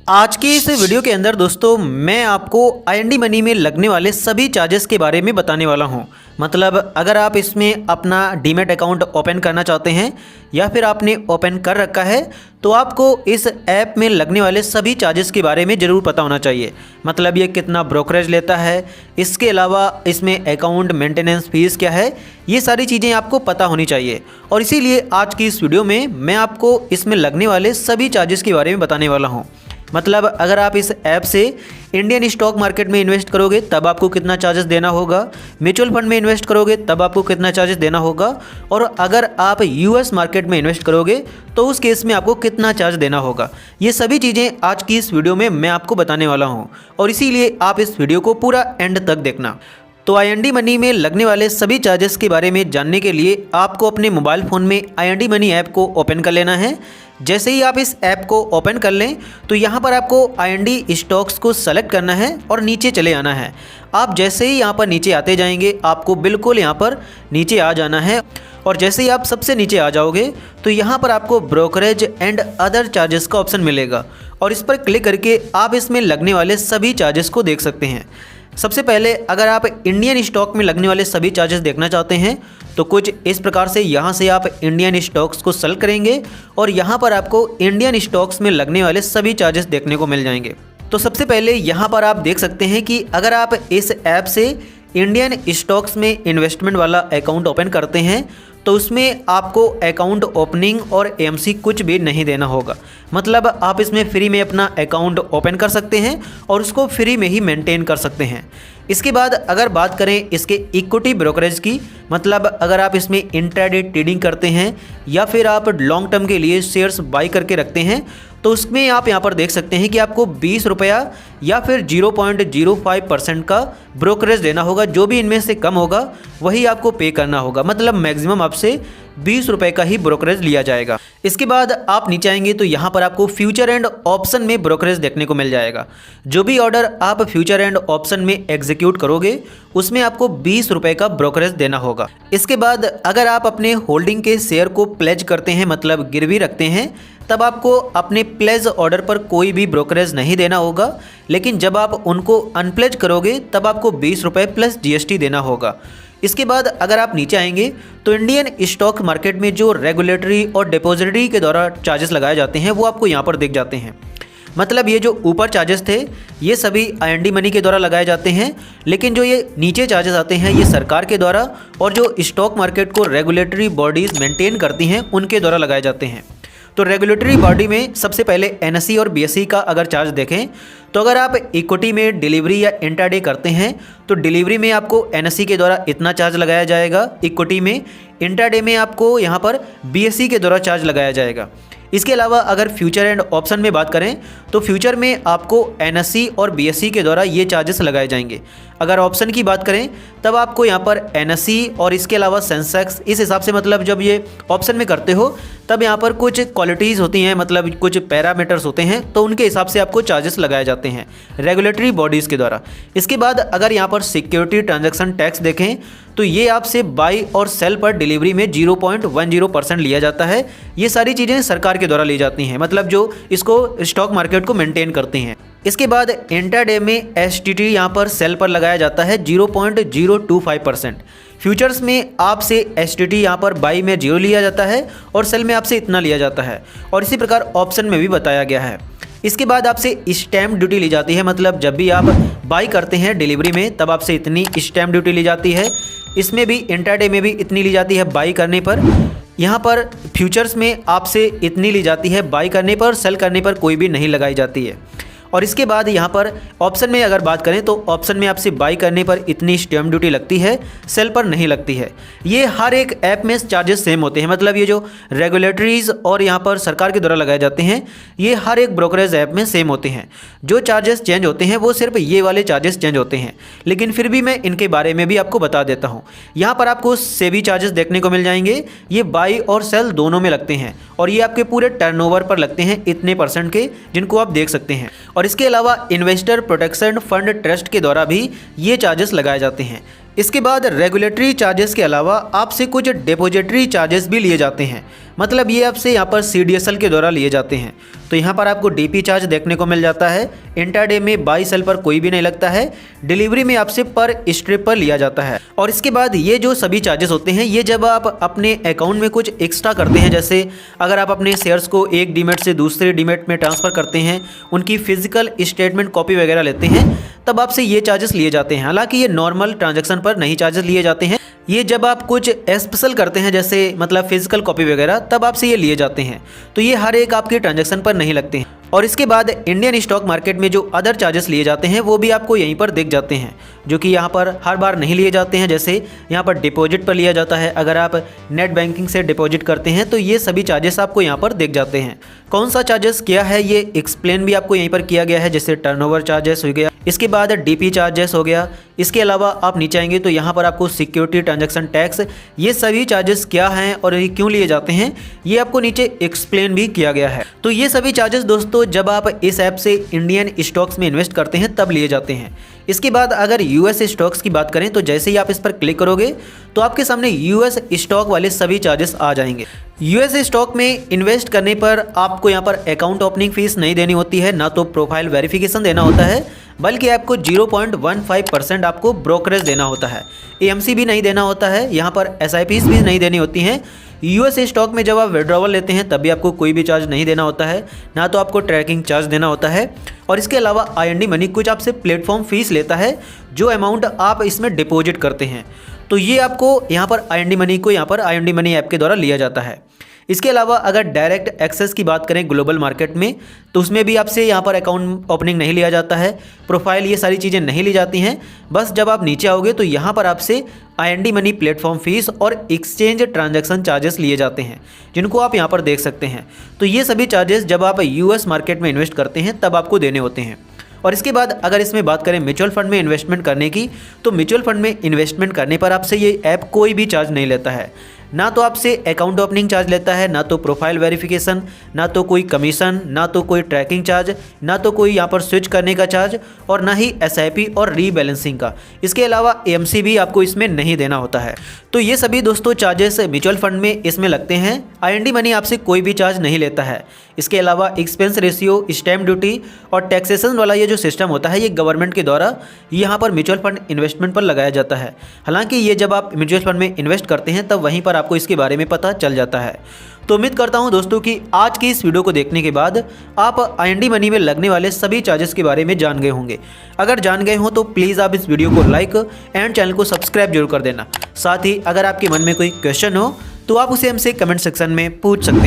आज के इस वीडियो के अंदर दोस्तों मैं आपको आईएनडी मनी में लगने वाले सभी चार्जेस के बारे में बताने वाला हूं। मतलब अगर आप इसमें अपना डीमैट अकाउंट ओपन करना चाहते हैं या फिर आपने ओपन कर रखा है तो आपको इस ऐप में लगने वाले सभी चार्जेस के बारे में ज़रूर पता होना चाहिए। मतलब ये कितना ब्रोकरेज लेता है, इसके अलावा इसमें अकाउंट मेंटेनेंस फीस क्या है, ये सारी चीज़ें आपको पता होनी चाहिए। और इसीलिए आज की इस वीडियो में मैं आपको इसमें लगने वाले सभी चार्जेस के बारे में बताने वाला हूँ। मतलब अगर आप इस ऐप से इंडियन स्टॉक मार्केट में इन्वेस्ट करोगे तब आपको कितना चार्जेस देना होगा, म्यूचुअल फंड में इन्वेस्ट करोगे तब आपको कितना चार्जेस देना होगा, और अगर आप यूएस मार्केट में इन्वेस्ट करोगे तो उस केस में आपको कितना चार्ज देना होगा, ये सभी चीज़ें आज की इस वीडियो में मैं आपको बताने वाला हूँ। और इसीलिए आप इस वीडियो को पूरा एंड तक देखना। तो आईएनडी मनी में लगने वाले सभी चार्जेस के बारे में जानने के लिए आपको अपने मोबाइल फ़ोन में आईएनडी मनी ऐप को ओपन कर लेना है। जैसे ही आप इस ऐप को ओपन कर लें तो यहाँ पर आपको आईएनडी स्टॉक्स को सेलेक्ट करना है और नीचे चले आना है। आप जैसे ही यहाँ पर नीचे आते जाएंगे आपको बिल्कुल यहाँ पर नीचे आ जाना है, और जैसे ही आप सबसे नीचे आ जाओगे तो यहाँ पर आपको ब्रोकरेज एंड अदर चार्जेस का ऑप्शन मिलेगा, और इस पर क्लिक करके आप इसमें लगने वाले सभी चार्जेस को देख सकते हैं। सबसे पहले अगर आप इंडियन स्टॉक में लगने वाले सभी चार्जेस देखना चाहते हैं तो कुछ इस प्रकार से यहाँ से आप इंडियन स्टॉक्स को सेलेक्ट करेंगे और यहाँ पर आपको इंडियन स्टॉक्स में लगने वाले सभी चार्जेस देखने को मिल जाएंगे। तो सबसे पहले यहाँ पर आप देख सकते हैं कि अगर आप इस ऐप से इंडियन स्टॉक्स में इन्वेस्टमेंट वाला अकाउंट ओपन करते हैं तो उसमें आपको अकाउंट ओपनिंग और एएमसी कुछ भी नहीं देना होगा। मतलब आप इसमें फ्री में अपना अकाउंट ओपन कर सकते हैं और उसको फ्री में ही मेंटेन कर सकते हैं। इसके बाद अगर बात करें इसके इक्विटी ब्रोकरेज की, मतलब अगर आप इसमें इंट्राडे ट्रेडिंग करते हैं या फिर आप लॉन्ग टर्म के लिए शेयर्स बाई करके रखते हैं तो उसमें आप यहाँ पर देख सकते हैं कि आपको 20 रुपया या फिर 0.05% का ब्रोकरेज देना होगा। जो भी इनमें से कम होगा वही आपको पे करना होगा। मतलब मैक्सिमम आपसे 20 रुपये का ही ब्रोकरेज लिया जाएगा। इसके बाद आप नीचे आएंगे तो यहाँ पर आपको फ्यूचर एंड ऑप्शन में ब्रोकरेज देखने को मिल जाएगा। जो भी ऑर्डर आप फ्यूचर एंड ऑप्शन में एग्जीक्यूट करोगे उसमें आपको 20 रुपये का ब्रोकरेज देना होगा। इसके बाद अगर आप अपने होल्डिंग के शेयर को प्लेज करते हैं, मतलब गिरवी रखते हैं, तब आपको अपने प्लेज ऑर्डर पर कोई भी ब्रोकरेज नहीं देना होगा। लेकिन जब आप उनको अनप्लेज करोगे तब आपको 20 रुपये प्लस जीएसटी देना होगा। इसके बाद अगर आप नीचे आएंगे तो इंडियन स्टॉक मार्केट में जो रेगुलेटरी और डिपॉजिटरी के द्वारा चार्जेस लगाए जाते हैं वो आपको यहाँ पर दिख जाते हैं। मतलब ये जो ऊपर चार्जेस थे ये सभी आईएनडी मनी के द्वारा लगाए जाते हैं, लेकिन जो ये नीचे चार्जेस आते हैं ये सरकार के द्वारा और जो स्टॉक मार्केट को रेगुलेटरी बॉडीज़ मेंटेन करती हैं उनके द्वारा लगाए जाते हैं। तो रेगुलेटरी बॉडी में सबसे पहले एनएसई और बीएसई का अगर चार्ज देखें तो अगर आप इक्विटी में डिलीवरी या इंट्राडे करते हैं तो डिलीवरी में आपको एनएसई के द्वारा इतना चार्ज लगाया जाएगा, इक्विटी में, इंट्राडे में आपको यहाँ पर बीएसई के द्वारा चार्ज लगाया जाएगा। इसके अलावा अगर फ्यूचर एंड ऑप्शन में बात करें तो फ्यूचर में आपको एनएसई और बीएसई के द्वारा ये चार्जेस लगाए जाएंगे। अगर ऑप्शन की बात करें तब आपको यहाँ पर एनएसई और इसके अलावा सेंसेक्स, इस हिसाब से मतलब जब ये ऑप्शन में करते हो तब यहाँ पर कुछ क्वालिटीज़ होती हैं, मतलब कुछ पैरामीटर्स होते हैं, तो उनके हिसाब से आपको चार्जेस लगाए जाते हैं रेगुलेटरी बॉडीज़ के द्वारा। इसके बाद अगर यहाँ पर सिक्योरिटी ट्रांजैक्शन टैक्स देखें तो ये आपसे बाई और सेल पर डिलीवरी में 0.10% लिया जाता है। ये सारी चीज़ें सरकार के द्वारा ली जाती हैं, मतलब जो इसको स्टॉक मार्केट को मेंटेन करती हैं। इसके बाद इंट्राडे में एसटीटी यहाँ पर सेल पर लगाया जाता है 0.025%। फ्यूचर्स में आपसे एसटीटी यहाँ पर बाई में 0 लिया जाता है और सेल में आपसे इतना लिया जाता है, और इसी प्रकार ऑप्शन में भी बताया गया है। इसके बाद आपसे स्टैम्प ड्यूटी ली जाती है, मतलब जब भी आप बाई करते हैं डिलीवरी में तब आपसे इतनी स्टैम्प ड्यूटी ली जाती है। इसमें भी इंट्राडे में भी इतनी ली जाती है बाई करने पर। यहाँ पर फ्यूचर्स में आपसे इतनी ली जाती है बाई करने पर, सेल करने पर कोई भी नहीं लगाई जाती है। और इसके बाद यहाँ पर ऑप्शन में अगर बात करें तो ऑप्शन में आपसे बाई करने पर इतनी स्टैम्प ड्यूटी लगती है, सेल पर नहीं लगती है। ये हर एक ऐप में चार्जेस सेम होते हैं, मतलब ये जो रेगुलेटरीज और यहाँ पर सरकार के द्वारा लगाए जाते हैं ये हर एक ब्रोकरेज ऐप में सेम होते हैं। जो चार्जेस चेंज होते हैं वो सिर्फ ये वाले चार्जेस चेंज होते हैं, लेकिन फिर भी मैं इनके बारे में भी आपको बता देता हूँ। यहाँ पर आपको सेबी चार्जेस देखने को मिल जाएंगे, ये बाई और सेल दोनों में लगते हैं, और ये आपके पूरे टर्नओवर पर लगते हैं इतने % के, जिनको आप देख सकते हैं। और इसके अलावा इन्वेस्टर प्रोटेक्शन फंड ट्रस्ट के द्वारा भी ये चार्जेस लगाए जाते हैं। इसके बाद रेगुलेटरी चार्जेस के अलावा आपसे कुछ डिपॉजिटरी चार्जेस भी लिए जाते हैं। मतलब ये आपसे यहाँ पर CDSL के द्वारा लिए जाते हैं। तो यहाँ पर आपको DP चार्ज देखने को मिल जाता है। इंट्राडे में बाई सेल पर कोई भी नहीं लगता है। डिलीवरी में आपसे पर स्ट्रिप पर लिया जाता है। और इसके बाद ये जो सभी चार्जेस होते हैं, ये जब आप अपने अकाउंट में कुछ एक्स्ट्रा करते हैं, जैसे अगर आप अपने शेयर्स को एक डीमेट से दूसरे डीमेट में ट्रांसफ़र करते हैं, उनकी फिजिकल स्टेटमेंट कॉपी वगैरह लेते हैं, तब आपसे ये चार्जेस लिए जाते हैं। हालांकि ये नॉर्मल ट्रांजैक्शन पर नहीं चार्जेस लिए जाते हैं। ये जब आप कुछ स्पेशल करते हैं, जैसे मतलब फिजिकल कॉपी वगैरह, तब आपसे ये लिए जाते हैं। तो ये हर एक आपके ट्रांजैक्शन पर नहीं लगते हैं। और इसके बाद इंडियन स्टॉक मार्केट में जो अदर चार्जेस लिए जाते हैं वो भी आपको यहीं पर दिख जाते हैं, जो कि यहाँ पर हर बार नहीं लिए जाते हैं। जैसे यहाँ पर डिपॉजिट पर लिया जाता है, अगर आप नेट बैंकिंग से डिपॉजिट करते हैं तो ये सभी चार्जेस आपको यहाँ पर दिख जाते हैं। कौन सा चार्जेस क्या है ये एक्सप्लेन भी आपको यहीं पर किया गया है, जैसे टर्नओवर चार्जेस हो गया, इसके बाद DP चार्जेस हो गया। इसके अलावा आप नीचे आएंगे तो यहाँ पर आपको सिक्योरिटी ट्रांजैक्शन टैक्स, ये सभी चार्जेस क्या हैं और ये क्यों लिए जाते हैं, ये आपको नीचे एक्सप्लेन भी किया गया है। तो ये सभी चार्जेस दोस्तों जब आप इस ऐप से इंडियन स्टॉक्स में इन्वेस्ट करते हैं तब लिए जाते हैं। इसके बाद अगर US स्टॉक्स की बात करें तो जैसे ही आप इस पर क्लिक करोगे तो आपके सामने US स्टॉक वाले सभी चार्जेस आ जाएंगे। US स्टॉक में इन्वेस्ट करने पर आपको यहाँ पर अकाउंट ओपनिंग फीस नहीं देनी होती है, ना तो प्रोफाइल वेरिफिकेशन देना होता है, बल्कि आपको 0.15% आपको ब्रोकरेज देना होता है। AMC भी नहीं देना होता है, यहाँ पर SIPs भी नहीं देनी होती हैं। US स्टॉक में जब आप विड्रॉवल लेते हैं तब भी आपको कोई भी चार्ज नहीं देना होता है, ना तो आपको ट्रैकिंग चार्ज देना होता है। और इसके अलावा IND मनी कुछ आपसे प्लेटफॉर्म फीस लेता है, जो अमाउंट आप इसमें डिपॉजिट करते हैं, तो ये आपको यहाँ पर IND मनी को यहाँ पर IND मनी ऐप के द्वारा लिया जाता है। इसके अलावा अगर डायरेक्ट एक्सेस की बात करें ग्लोबल मार्केट में, तो उसमें भी आपसे यहाँ पर अकाउंट ओपनिंग नहीं लिया जाता है, प्रोफाइल, ये सारी चीज़ें नहीं ली जाती हैं। बस जब आप नीचे आओगे तो यहाँ पर आपसे IND मनी प्लेटफॉर्म फीस और एक्सचेंज ट्रांजैक्शन चार्जेस लिए जाते हैं, जिनको आप यहाँ पर देख सकते हैं। तो ये सभी चार्जेस जब आप US मार्केट में इन्वेस्ट करते हैं तब आपको देने होते हैं। और इसके बाद अगर इसमें बात करें म्यूचुअल फंड में इन्वेस्टमेंट करने की, तो म्यूचुअल फंड में इन्वेस्टमेंट करने पर आपसे ये ऐप कोई भी चार्ज नहीं लेता है। ना तो आपसे अकाउंट ओपनिंग चार्ज लेता है, ना तो प्रोफाइल वेरिफिकेशन, ना तो कोई कमीशन, ना तो कोई ट्रैकिंग चार्ज, ना तो कोई यहाँ पर स्विच करने का चार्ज, और ना ही SIP और रीबैलेंसिंग का। इसके अलावा AMC भी आपको इसमें नहीं देना होता है। तो ये सभी दोस्तों चार्जेस म्यूचुअल फंड में इसमें लगते हैं। IND मनी आपसे कोई भी चार्ज नहीं लेता है। इसके अलावा एक्सपेंस रेशियो, स्टैम्प ड्यूटी और टैक्सेशन वाला ये जो सिस्टम होता है, ये गवर्नमेंट के द्वारा यहाँ पर म्यूचुअल फंड इन्वेस्टमेंट पर लगाया जाता है। हालांकि ये जब आप म्यूचुअल फंड में इन्वेस्ट करते हैं तब वहीं पर आपको इसके बारे में पता चल जाता है। तो उम्मीद करता हूं दोस्तों कि आज की इस वीडियो को देखने के बाद आप IND मनी में लगने वाले सभी चार्जेस के बारे में जान गए होंगे। अगर जान गए हो तो प्लीज़ आप इस वीडियो को लाइक एंड चैनल को सब्सक्राइब जरूर कर देना। साथ ही अगर आपके मन में कोई क्वेश्चन हो तो आप उसे हमसे कमेंट सेक्शन में पूछ सकते हैं।